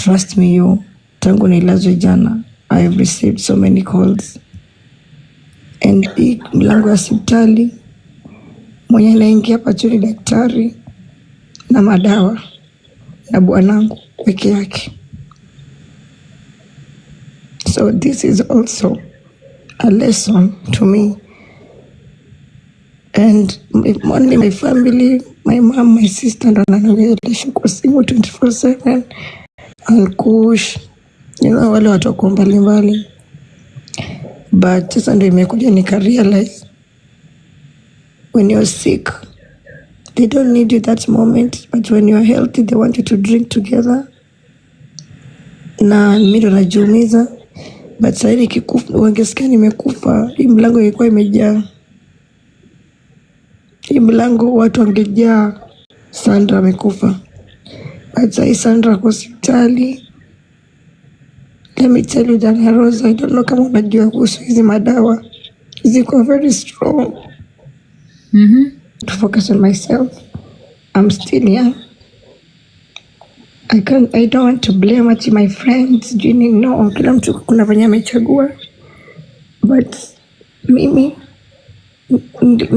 trust me you, tangu nilazwe jana, I have received so many calls. And hii mlango ya hospitali, mwenye naingia pachuni daktari na madawa na bwanangu peke yake. So this is also a lesson to me. And only my family, my mom, my sister, ndo ananielesha kwa simu 24/7. Ankush, wale watu wako mbalimbali. But sasa ndo imekuja nika realize when you're sick, they don't need you that moment, but when you're healthy, they want you to drink together. Na mimi ndo najiumiza, but sasa nikikufa, wangesikia nimekufa, hii mlango ilikuwa imejaa. Hii mlango watu wangejaa Sandra amekufa. But sasa Sandra kwa hospitali. Let me tell you that Rose, I don't know kama unajua kuhusu hizi madawa. Ziko very strong. To focus on myself. I'm still young. I don't want to blame my friends. No, kila mtu kuna venye amechagua. But mimi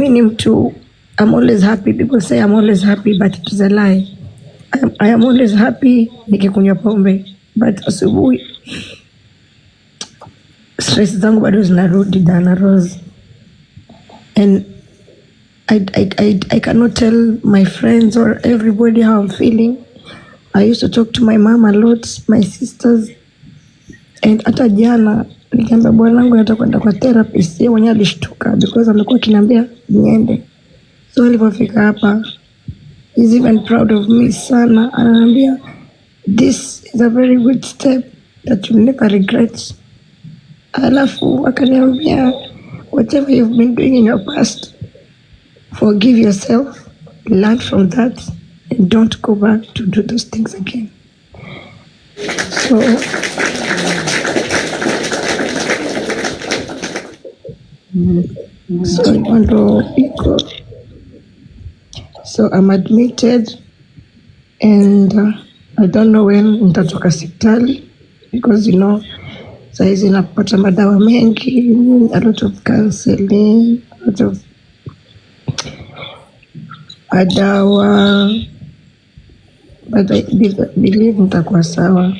ni mtu, I'm always happy. People say I'm always happy, but it is a lie. I am always happy nikikunywa pombe. But asubuhi stress zangu bado zinarudi Dana Rose. And I cannot tell my friends or everybody how I'm feeling. I used to talk to my mom a lot, my sisters. And hata jana nikiambia bwanangu nataka kwenda kwa therapist, yeye mwenyewe alishtuka because amekuwa akiniambia niende. So alipofika hapa, he's even proud of me sana. Ananiambia this is a very good step that you'll never regret. Alafu akaniambia whatever you've been doing in your past, forgive yourself, learn from that, and don't go back to do those things again. So I'm admitted, and I don't know when nitatoka hospitali because saizi napata madawa mengi, a lot of counseling, a lot of madawa, but I believe nitakuwa sawa.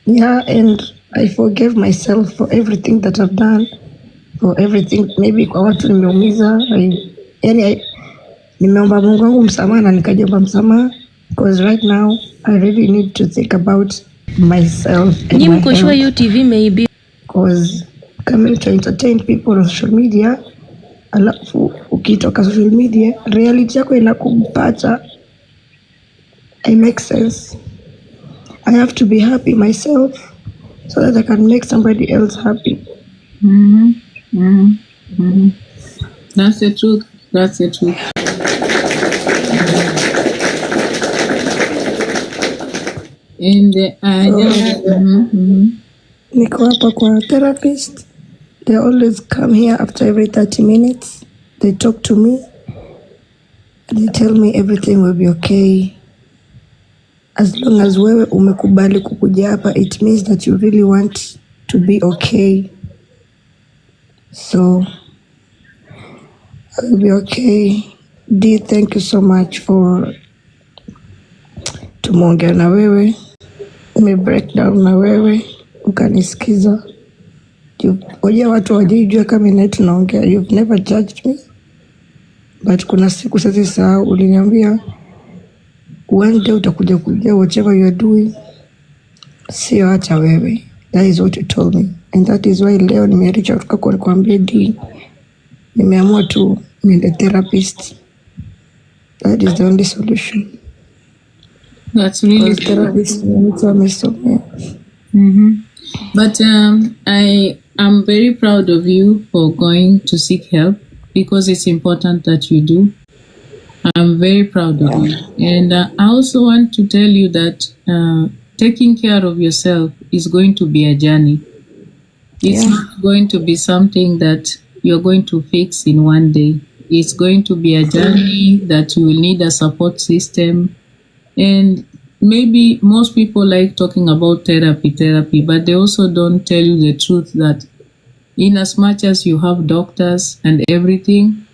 Yeah, and I forgive myself for everything that I've done, for everything, maybe kwa watu nimeumiza. Nimeomba Mungu wangu msamaha na nikajiomba msamaha, because right now I really need to think about myself and my health. Hiyo TV maybe Because coming to entertain people on social media, alafu ukitoka social media, reality yako inakupata. It makes sense. I have to be happy myself so that I can make somebody else happy. That's the truth. That's the truth. In the Niko hapa kwa therapist. They always come here after every 30 minutes. They talk to me. They tell me everything will be okay. As long as wewe umekubali kukuja hapa, it means that you really want to be okay. So I'll be okay. Dee, thank you so much for tumeongea na wewe. Me breakdown na wewe. Ukanisikiza. Oja watu wajijua kama ina tunaongea. You've never judged me. But kuna siku sasa sahau uliniambia one day utakuja kujua whatever you are doing. Sio hata wewe. That is what you told me. And that is why leo nimereach out kwa kuambia Dee. Nimeamua tu niende therapist. That is the only solution. That's really therapist. But I am very proud of you for going to seek help, because it's important that you do. I'm very proud of you. And I also want to tell you that taking care of yourself is going to be a journey. It's not going to be something that you're going to fix in one day. It's going to be a journey that you will need a support system. And maybe most people like talking about therapy, but they also don't tell you the truth that in as much as you have doctors and everything,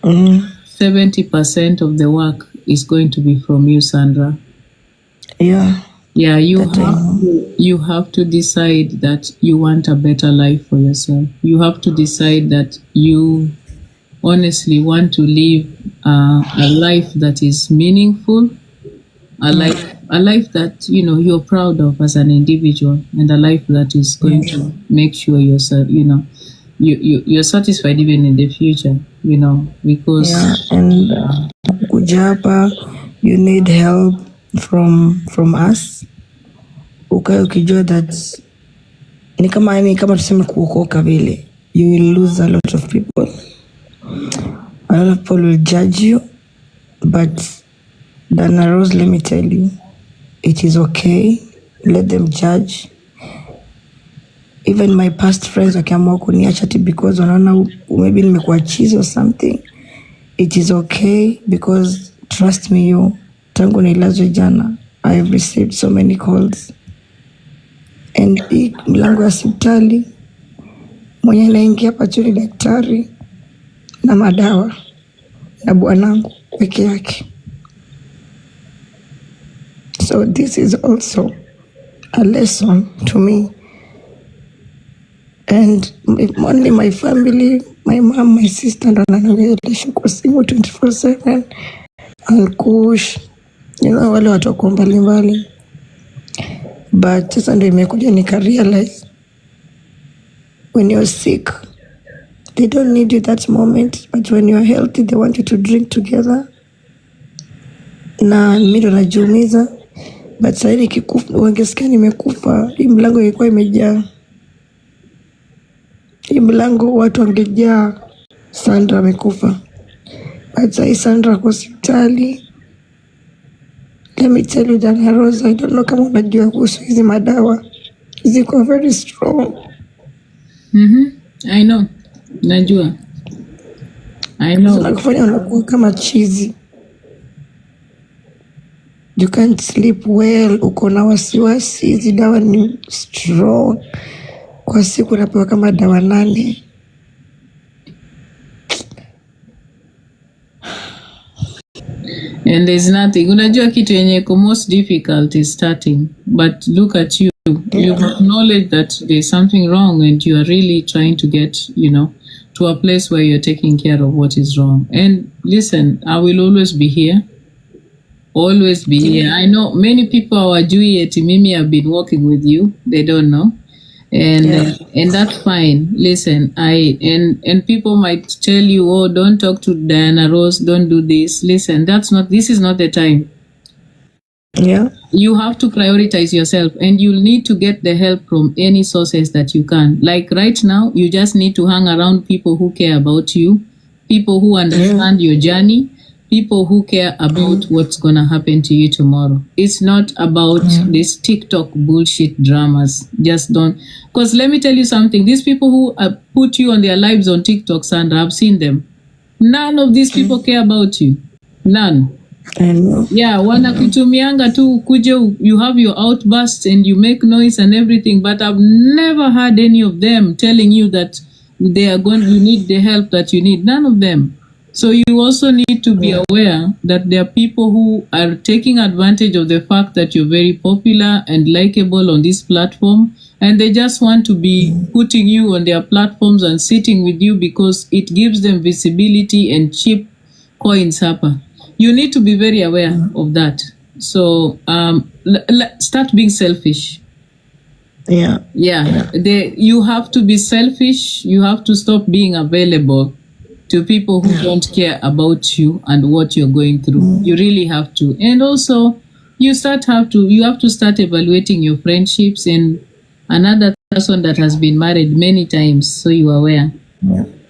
70% of the work is going to be from you, Sandra. Yeah. Yeah, you have to decide that you want a better life for yourself. You have to decide that you honestly want to live a life that is meaningful, a life that you're proud of as an individual, and a life that is going to make sure you're satisfied even in the future. Because and kujapa, you need help from us. Ukae ukijua that ni kama tuseme kuokoka vile, you will lose a lot of people. A lot of people will judge you, but Dana Rose, let me tell you, it is okay. Let them judge. Even my past friends wakiamua kuniacha because wanaona maybe nimekuwa cheese or something, it is okay, because trust me, tangu nilazwe jana, I have received so many calls. And hii mlango ya hospitali mwenye naingia pachuni daktari na madawa na bwanangu peke yake. So this is also a lesson to me. And only my family, my mom, my sister, ndo wananielesha kwa simu 24/7. Ankush, wale watu wako mbalimbali. But sasa ndio imekuja nika realize when you're sick, they don't need you that moment, but when you're healthy, they want you to drink together. Na mimi ndo najiumiza, but sasa nikikufa, wangesikia nimekufa, hii mlango ilikuwa imejaa. Hii mlango watu wangejaa Sandra amekufa. But sasa Sandra kwa hospitali. Let me tell you, Dana Rose, I don't know kama unajua kuhusu hizi madawa. Ziko very strong. I know. Najua. I know. Zinakufanya unakuwa kama chizi. You can't sleep well. Uko na wasiwasi. Hizi dawa ni strong. Kwa siku unapewa kama dawa 8. And there's nothing. Unajua kitu yenye most difficult is starting. But look at you. You acknowledge that there's something wrong and you are really trying to get, to a place where you're taking care of what is wrong. And listen, I will always be here. Always be here. I know many people hawajui eti mimi have been working with you. They don't know. And that's fine. Listen, and people might tell you, oh, don't talk to Diana Rose, don't do this. Listen, this is not the time. Yeah. You have to prioritize yourself, and you'll need to get the help from any sources that you can. Like right now, you just need to hang around people who care about you, people who understand your journey, people who care about what's going to happen to you tomorrow. It's not about this TikTok bullshit dramas. Just don't. Because let me tell you something. These people who put you on their lives on TikTok, Sandra, I've seen them. None of these people care about you. None. I know. Yeah, wanakutumianga tu kuje, you have your outbursts and you make noise and everything, but I've never heard any of them telling you that you need the help that you need. None of them. So you also need to be aware that there are people who are taking advantage of the fact that you're very popular and likable on this platform, and they just want to be putting you on their platforms and sitting with you because it gives them visibility and cheap coins happen. You need to be very aware of that. So start being selfish. Yeah. You have to be selfish. You have to stop being available to people who don't care about you and what you're going through. You really have to. And also, you have to start evaluating your friendships. And another person that has been married many times, so you are aware.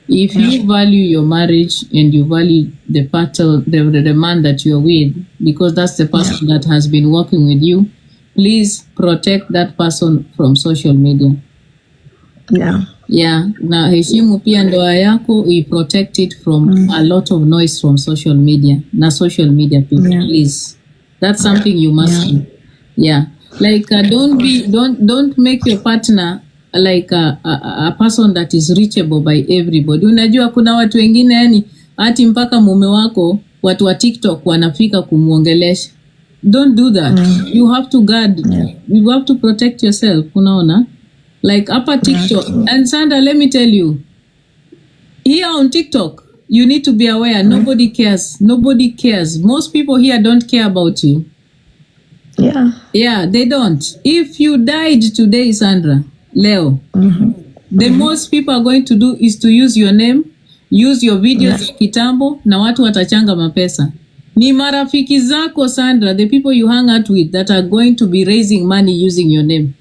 If you value your marriage and you value the man that you're with, because that's the person that has been working with you, please protect that person from social media. Na heshimu pia ndoa yako, you protect it from a lot of noise from social media. Na social media people, please. That's something you must do. Yeah. Like don't make your partner like a person that is reachable by everybody. Unajua kuna watu wengine yani hati mpaka mume wako watu wa TikTok wanafika kumuongelesha. Don't do that. You have to guard. You have to protect yourself. Unaona? Like upper TikTok. And Sandra, let me tell you, here on TikTok, you need to be aware. Nobody cares. Nobody cares. Most people here don't care about you. Yeah, they don't. If you died today, Sandra, Leo, the most people are going to do is to use your name, use your videos kitambo, na watu watachanga mapesa. Ni marafiki zako, Sandra, the people you hang out with that are going to be raising money using your name.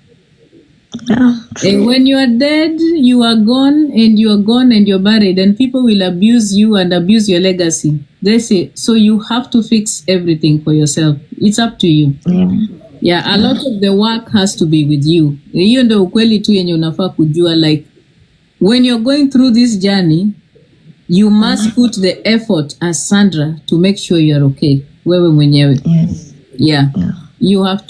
And when you are dead, you are gone and you are gone and you're buried, and people will abuse you and abuse your legacy. They say, so you have to fix everything for yourself. It's up to you. Yeah, a lot of the work has to be with you. Hiyo ndio ukweli tu yenye unafaa kujua, like when you're going through this journey, you must put the effort as Sandra to make sure you're okay. Wewe mwenyewe. Yeah. You have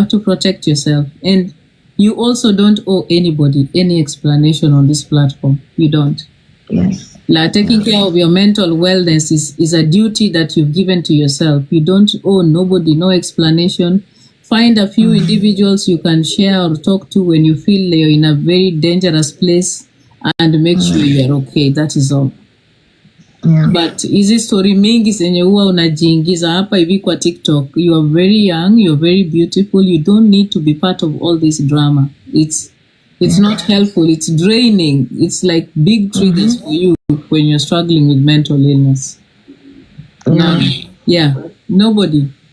to protect yourself, and you also don't owe anybody any explanation on this platform. You don't. Like taking care of your mental wellness is a duty that you've given to yourself. You don't owe nobody no explanation. Find a few individuals you can share or talk to when you feel you're in a very dangerous place, and make sure you're okay. That is all. But hizi story mingi zenye huwa unajiingiza hapa hivi kwa TikTok, you are very young, you're very beautiful, you don't need to be part of all this drama. It's not helpful, it's draining. It's like big triggers for you when you're struggling with mental illness.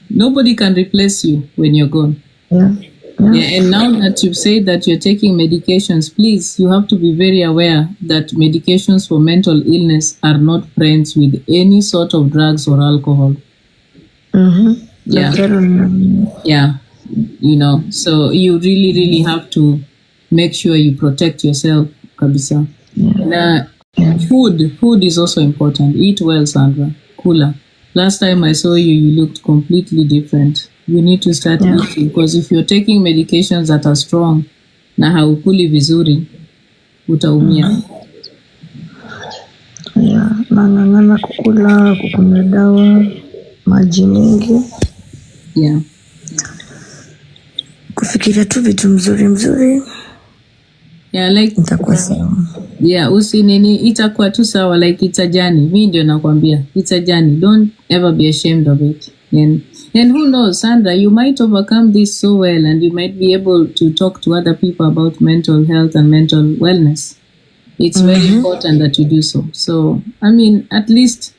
Nobody can replace you when you're gone. And now that you've said that you're taking medications, please, you have to be very aware that medications for mental illness are not friends with any sort of drugs or alcohol. You know, so you really have to make sure you protect yourself, kabisa. Food is also important. Eat well, Sandra. Kula. Last time I saw you, you looked completely different. You need to start eating, because if you're taking medications that are strong na haukuli vizuri, utaumia. Nang'ang'ana kukula, kukunywa dawa, maji mengi. Kufikiria tu vitu mzuri. Like itakuwa sawa. Itakuwa tu sawa, like it's a journey. Mimi ndio nakwambia, it's a journey. Don't ever be ashamed of it. And who knows, Sandra, you might overcome this so well, and you might be able to talk to other people about mental health and mental wellness. It's very important that you do so. So, I mean, at least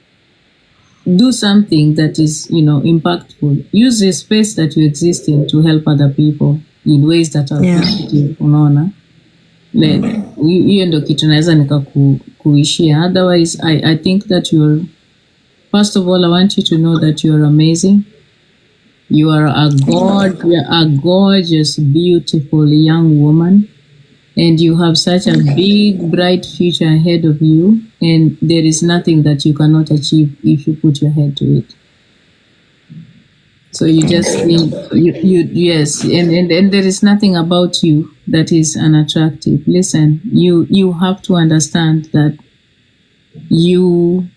do something that is, impactful. Use the space that you exist in to help other people in ways that are positive. Unaona? Hiyo ndo kitu naweza nikakuishia. Otherwise, I think that first of all, I want you to know that you are amazing. You are a gorgeous, beautiful young woman, and you have such a big, bright future ahead of you, and there is nothing that you cannot achieve if you put your head to it. So you just need, yes, and there is nothing about you that is unattractive. Listen, you have to understand that you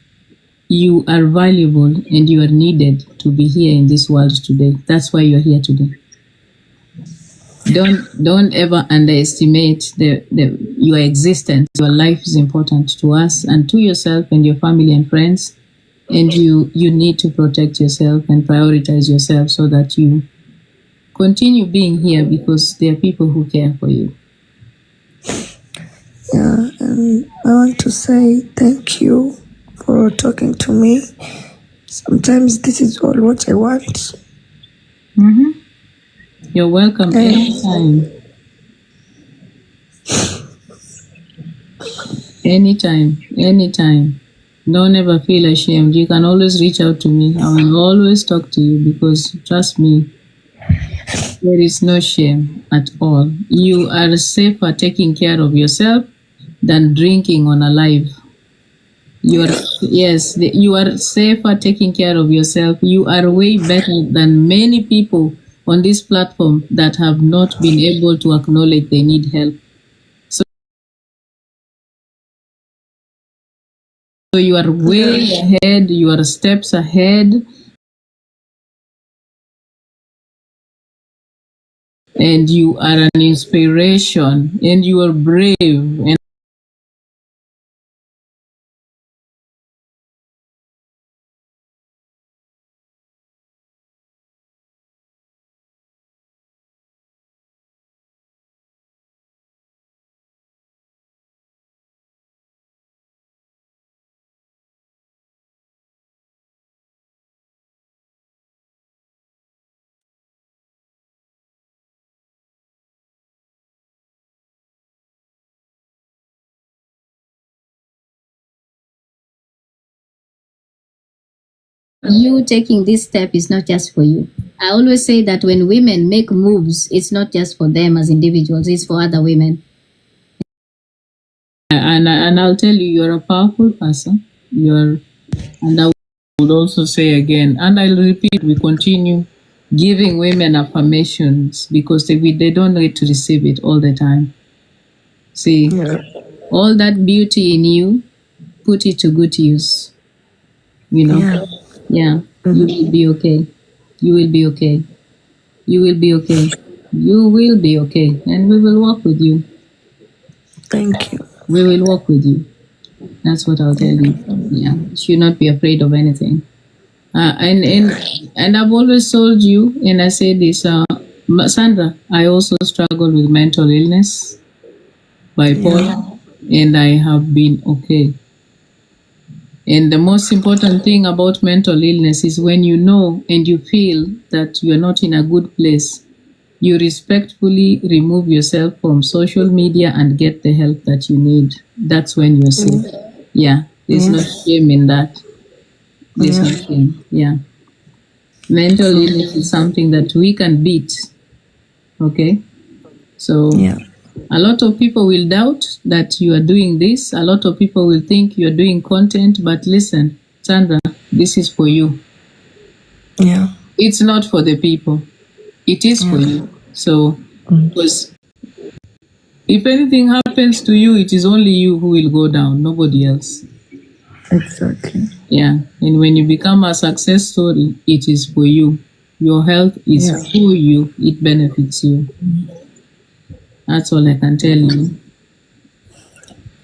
are valuable and you are needed to be here in this world today. That's why you're here today. Don't ever underestimate your existence. Your life is important to us and to yourself and your family and friends. And you need to protect yourself and prioritize yourself so that you continue being here, because there are people who care for you. And I want to say thank you for talking to me. Sometimes this is all what I want. You're welcome anytime. Anytime. Don't ever feel ashamed. You can always reach out to me. I will always talk to you, because trust me, there is no shame at all. You are safer taking care of yourself than drinking on a live. You are, yes, you are safer taking care of yourself. You are way better than many people on this platform that have not been able to acknowledge they need help. So you are way ahead, you are steps ahead, and you are an inspiration, and you are brave. And you taking this step is not just for you. I always say that when women make moves, it's not just for them as individuals, it's for other women. and I'll tell you, you're a powerful person. And I would also say again, and I'll repeat, we continue giving women affirmations because they don't need to receive it all the time. See, all that beauty in you, put it to good use. You know, yeah. You will be okay. You will be okay. You will be okay. You will be okay, and we will work with you. Thank you. We will work with you. That's what I'll tell you. Yeah, you should not be afraid of anything. And I've always told you, and I say this, Sandra, I also struggle with mental illness, bipolar, and I have been okay. And the most important thing about mental illness is when you know and you feel that you're not in a good place, you respectfully remove yourself from social media and get the help that you need. That's when you're safe. Yeah, there's no shame in that. There's no shame. Yeah. Mental illness is something that we can beat. Okay? So a lot of people will doubt that you are doing this. A lot of people will think you're doing content, but listen, Sandra, this is for you. Yeah. It's not for the people. It is for you. So, because if anything happens to you, it is only you who will go down, nobody else. Exactly. Yeah. And when you become a success story, it is for you. Your health is for you. It benefits you. That's all I can tell you.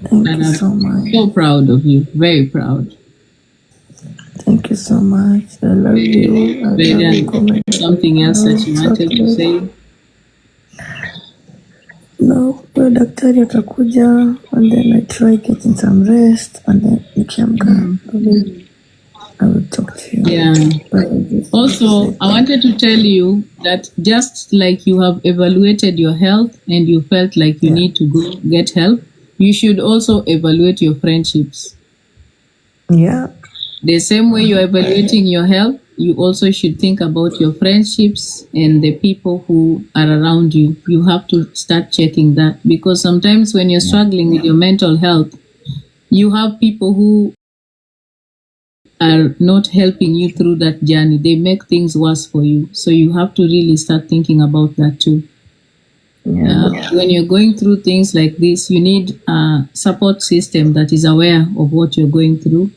Thank you so much. So proud of you. Very proud. Thank you so much. I love you. I love you. Something else that you wanted to say? No, kwa daktari atakuja and then I try getting some rest and then nikiamka I will talk to you. Yeah. Also, I wanted to tell you that just like you have evaluated your health and you felt like you need to go get help, you should also evaluate your friendships. Yeah. The same way you're evaluating your health, you also should think about your friendships and the people who are around you. You have to start checking that because sometimes when you're struggling with your mental health, you have people who are not helping you through that journey. They make things worse for you. So you have to really start thinking about that too. When you're going through things like this, you need a support system that is aware of what you're going through.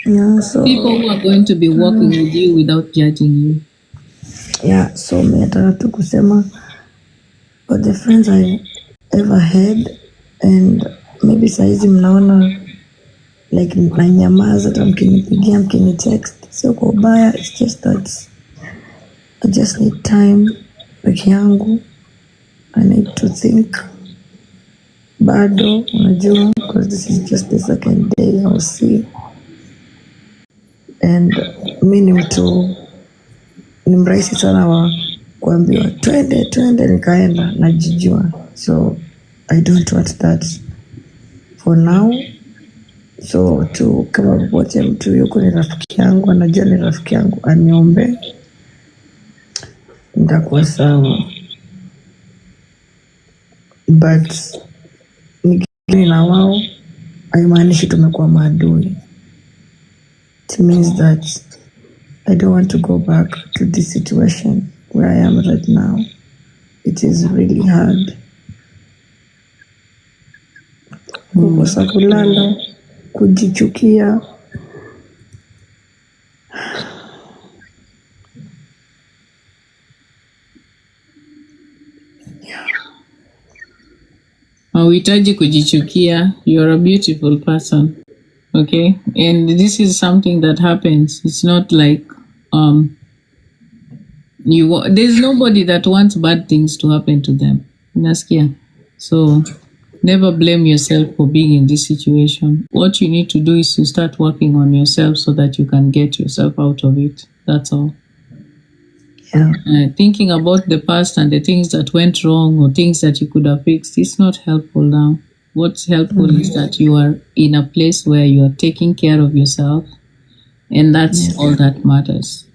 Yeah, so people who are going to be working with you without judging you. Yeah, so nataka tu kusema for the friends I ever had and maybe saizi mnaona like nanyamaza hata mkinipigia mkinitext sio kwa ubaya, it's just that I just need time peke yangu. I need to think bado unajua because this is just the second day I'll see. And mi ni mtu ni mrahisi sana wa kuambiwa twende nikaenda najijua, so I don't want that for now. So tu kama popote mtu yuko ni rafiki yangu, anajua ni rafiki yangu, aniombe nitakuwa sawa, but nikini na wao haimaanishi tumekuwa maadui. It means that I don't want to go back to this situation where I am right now. It is really hard. Kukosa kulala, kujichukia. Hauhitaji kujichukia. You're a beautiful person. Okay? And this is something that happens. It's not like there's nobody that wants bad things to happen to them. Unasikia? So never blame yourself for being in this situation. What you need to do is to start working on yourself so that you can get yourself out of it. That's all. Yeah. Thinking about the past and the things that went wrong or things that you could have fixed, it's not helpful now. What's helpful is that you are in a place where you are taking care of yourself, and that's all that matters.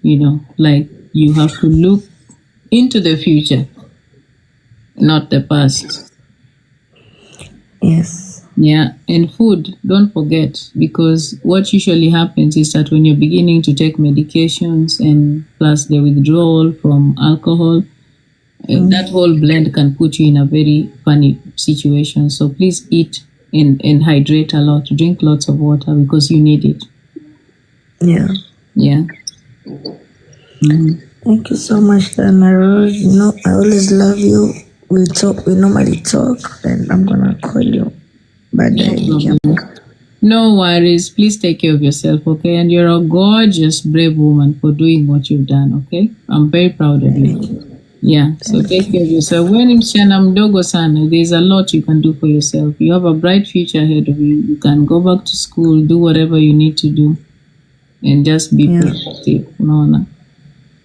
Like you have to look into the future, not the past. Yes. Yeah, and food, don't forget, because what usually happens is that when you're beginning to take medications and plus the withdrawal from alcohol, that whole blend can put you in a very funny situation. So please eat and hydrate a lot. Drink lots of water because you need it. Yeah. Yeah. Thank you so much, Dana Rose. I always love you. We normally talk, and I'm gonna call you. But no worries. Please take care of yourself, okay? And you're a gorgeous, brave woman for doing what you've done, okay? I'm very proud of you. Yeah, so take care of yourself. When msichana mdogo sana, there's a lot you can do for yourself. You have a bright future ahead of you. You can go back to school, do whatever you need to do, and just be productive.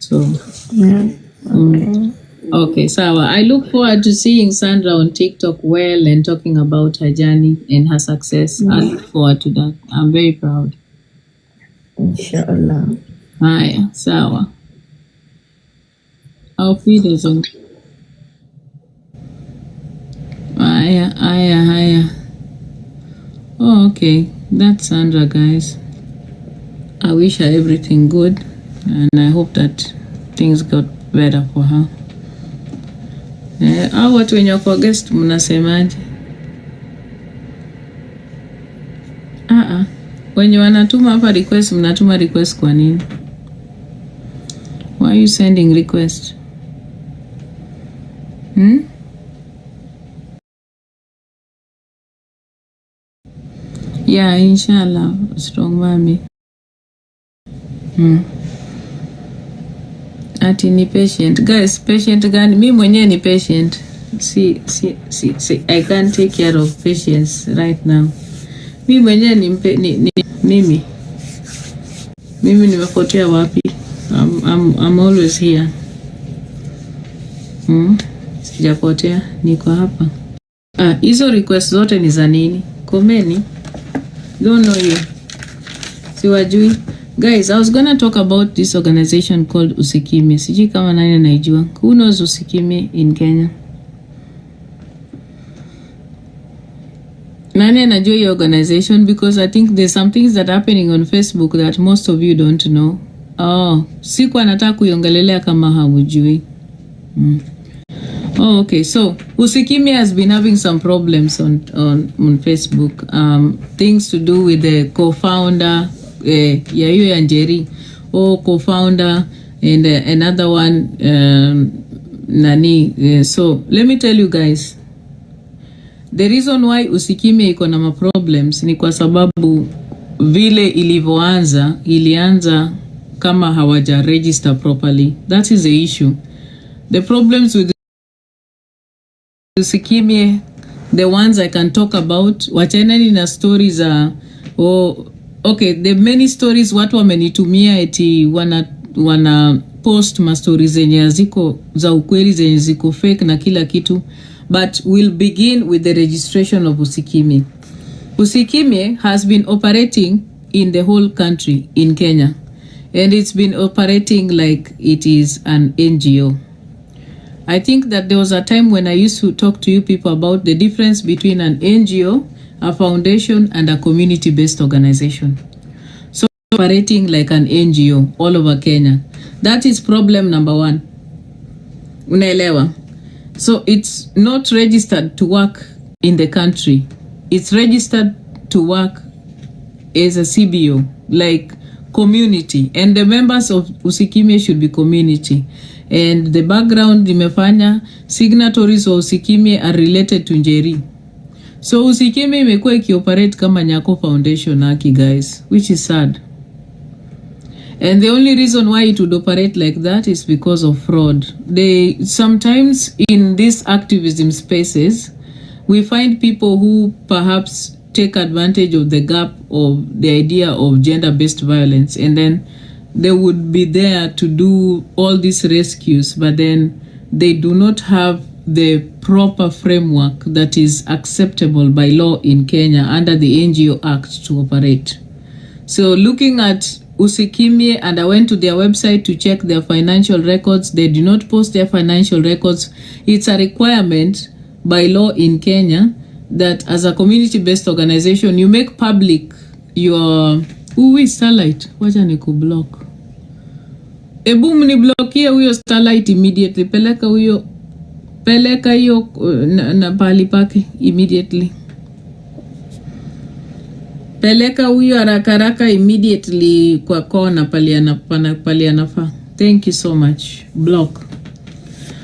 So, okay, Sawa. I look forward to seeing Sandra on TikTok well and talking about her journey and her success. I look forward to that. I'm very proud. Inshallah. Haya, sawa. Auf Wiedersehen. Haya. Oh, okay. That's Sandra, guys. I wish her everything good, and I hope that things got better for her. Au watu wenye wako guest mnasemaje? Wenye wanatuma hapa request, mnatuma request kwa nini? Why are you sending request? Yeah, inshallah. Strong mommy. Ati ni patient. Guys, patient gani? Mimi mwenyewe ni patient. See, I can't take care of patients right now. Mimi mwenyewe mimi nimepotea wapi? I'm always here. Sijapotea, niko hapa. Hizo request zote ni za nini? Komeni. Don't know you. Siwajui. Guys, I was gonna talk about this organization called Usikime. Sijui kama nani anaijua. Who knows Usikime in Kenya? Nani anajua your organization? Because I think there's some things that are happening on Facebook that most of you don't know. Sikuwa nataka kuiongelelea kama hamujui. Okay. So Usikime has been having some problems on Facebook. Things to do with the co-founder, Yayo Yanjeri, co-founder, and another one, Nani. So let me tell you guys, the reason why Usikime iko na problems ni kwa sababu vile ilianza kama hawaja register properly. That is the issue. The problems with Usikime, the ones I can talk about, wachaneni na stories the many stories watu wamenitumia eti wana post ma stories zenye ziko za ukweli zenye ziko fake na kila kitu, but we'll begin with the registration of Usikime. Usikime has been operating in the whole country in Kenya, and it's been operating like it is an NGO. I think that there was a time when I used to talk to you people about the difference between an NGO, a foundation, and a community-based organization. So operating like an NGO all over Kenya. That is problem number one. Unaelewa? So it's not registered to work in the country. It's registered to work as a CBO, like community. And the members of Usikime should be community. And the background imefanya signatories of Usikime are related to Njeri. So Usikime imekuwa ikioperate kama Nyako Foundation haki guys, which is sad. And the only reason why it would operate like that is because of fraud. They sometimes in these activism spaces, we find people who perhaps take advantage of the gap of the idea of gender-based violence, and then they would be there to do all these rescues, but then they do not have the proper framework that is acceptable by law in Kenya under the NGO Act to operate. So looking at Usikime, and I went to their website to check their financial records. They do not post their financial records. It's a requirement by law in Kenya that as a community-based organization, you make public your... Who is Starlight? Wacha ni kublock. Ebu mniblokia huyo Starlight immediately. Peleka hiyo na pahali pake immediately. Peleka huyo haraka immediately kwa kona pali anafaa. Thank you so much. Block.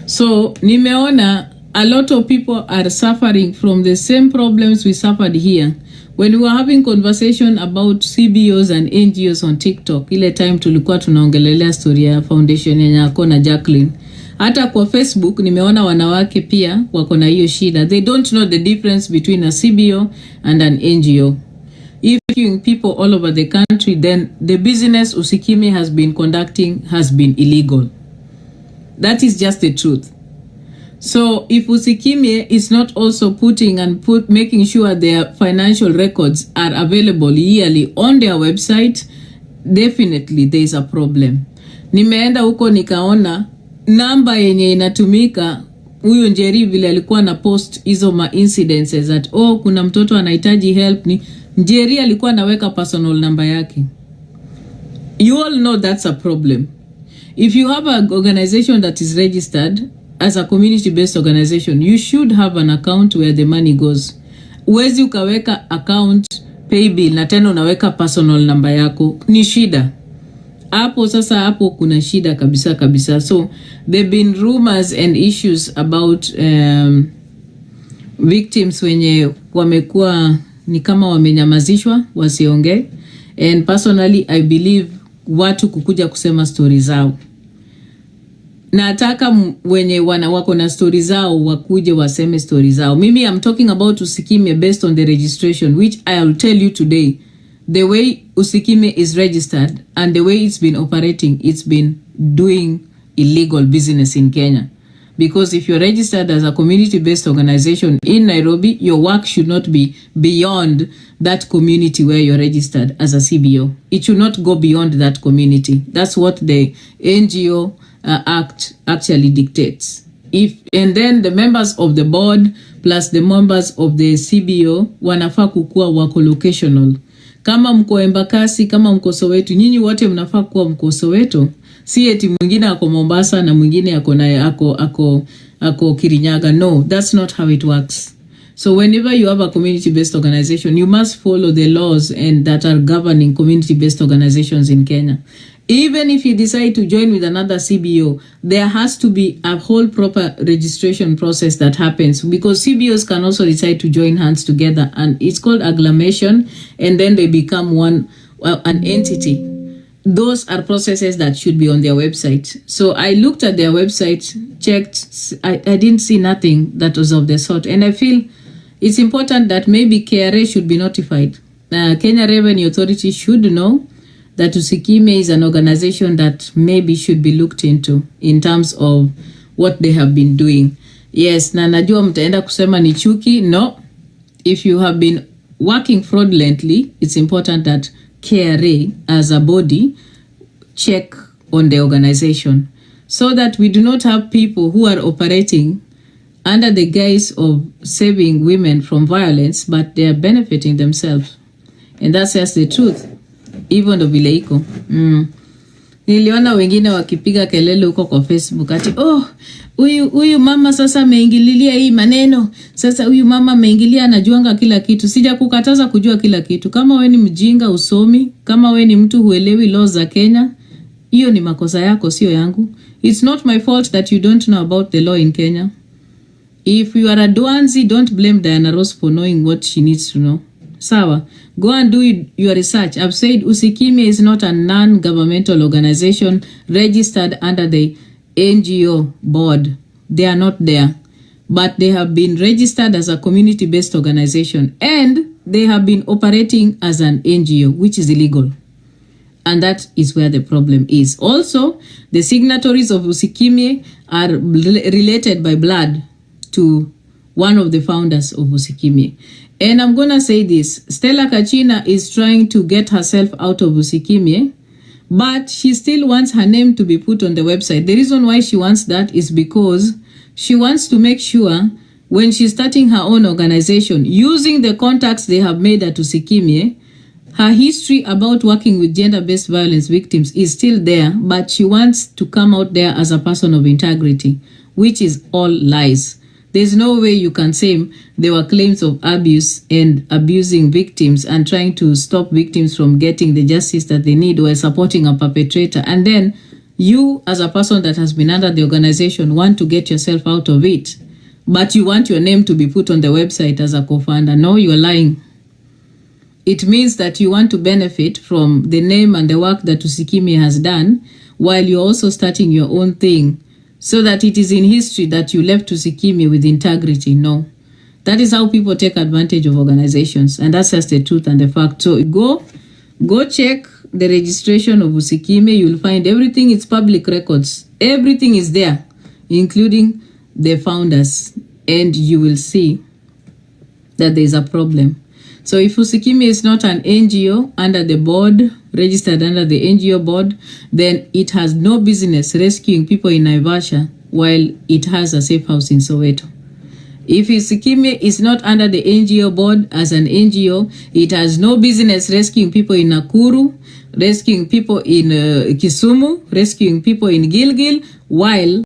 So nimeona a lot of people are suffering from the same problems we suffered here. When we were having conversation about CBOs and NGOs on TikTok, ile time tulikuwa tunaongelelea story ya foundation ya Nyako na Jacqueline. Hata kwa Facebook nimeona wanawake pia wako na hiyo shida. They don't know the difference between a CBO and an NGO. If people all over the country, then the business Usikime has been conducting has been illegal. That is just the truth. So if Usikime is not also making sure their financial records are available yearly on their website, definitely there is a problem. Nimeenda huko nikaona namba yenye inatumika, huyo Njeri vile alikuwa na post hizo ma incidences that kuna mtoto anahitaji help, ni Njeri alikuwa anaweka personal number yake. You all know that's a problem. If you have an organization that is registered as a community-based organization, you should have an account where the money goes. Uwezi ukaweka account pay bill na tena unaweka personal number yako, ni shida. Hapo kuna shida kabisa. So there've been rumors and issues about victims wenye wamekuwa ni kama wamenyamazishwa wasiongee, and personally I believe watu kukuja kusema story zao. Nataka wenye wako na story zao wakuje waseme story zao. Mimi I'm talking about Usikime based on the registration, which I'll tell you today. The way Usikime is registered and the way it's been operating, it's been doing illegal business in Kenya. Because if you're registered as a community-based organization in Nairobi, your work should not be beyond that community where you're registered as a CBO. It should not go beyond that community. That's what the NGO Act actually dictates. And then the members of the board plus the members of the CBO wanafaa kukuwa wako locational. Kama mko Embakasi, kama mko Soweto, nyinyi wote mnafaa kuwa mko Soweto. Si eti mwingine ako Mombasa na mwingine ako Kirinyaga. No, that's not how it works. So whenever you have a community-based organization, you must follow the laws and that are governing community-based organizations in Kenya. Even if you decide to join with another CBO, there has to be a whole proper registration process that happens, because CBOs can also decide to join hands together, and it's called agglomeration, and then they become an entity. Those are processes that should be on their website. So I looked at their website, checked, I didn't see nothing that was of the sort. And I feel it's important that maybe KRA should be notified. Kenya Revenue Authority should know that Usikime is an organization that maybe should be looked into in terms of what they have been doing. Yes, na najua mtaenda kusema ni chuki. No, if you have been working fraudulently, it's important that KRA as a body check on the organization so that we do not have people who are operating under the guise of saving women from violence, but they are benefiting themselves. And that's just the truth. Hivyo ndo vile iko. Niliona wengine wakipiga kelele huko kwa Facebook ati huyu mama sasa ameingililia hii maneno. Sasa huyu mama ameingilia, anajuanga kila kitu. Sija kukataza kujua kila kitu. Kama we ni mjinga usomi, kama we ni mtu huelewi laws za Kenya, hiyo ni makosa yako, sio yangu. It's not my fault that you don't know about the law in Kenya. If you are a Duanzi, don't blame Diana Ross for knowing what she needs to know. Sawa, go and do your research. I've said Usikimye is not a non-governmental organization registered under the NGO board. They are not there. But they have been registered as a community-based organization. And they have been operating as an NGO, which is illegal. And that is where the problem is. Also, the signatories of Usikimye are related by blood to one of the founders of Usikimye. And I'm gonna say this, Stella Kachina is trying to get herself out of Usikimye, but she still wants her name to be put on the website. The reason why she wants that is because she wants to make sure when she's starting her own organization, using the contacts they have made at Usikimye, her history about working with gender-based violence victims is still there, but she wants to come out there as a person of integrity, which is all lies. There's no way you can say there were claims of abuse and abusing victims and trying to stop victims from getting the justice that they need while supporting a perpetrator. And then you, as a person that has been under the organization, want to get yourself out of it. But you want your name to be put on the website as a co-founder. No, you're lying. It means that you want to benefit from the name and the work that Usikimye has done while you're also starting your own thing, so that it is in history that you left Usikimye with integrity. No. That is how people take advantage of organizations. And that's just the truth and the fact. So go check the registration of Usikimye. You'll find everything. It's public records. Everything is there, including the founders. And you will see that there is a problem. So if Usikimye is not an NGO under the board, registered under the NGO board, then it has no business rescuing people in Naivasha while it has a safe house in Soweto. If Usikimye is not under the NGO board as an NGO, it has no business rescuing people in Nakuru, rescuing people in Kisumu, rescuing people in Gilgil, while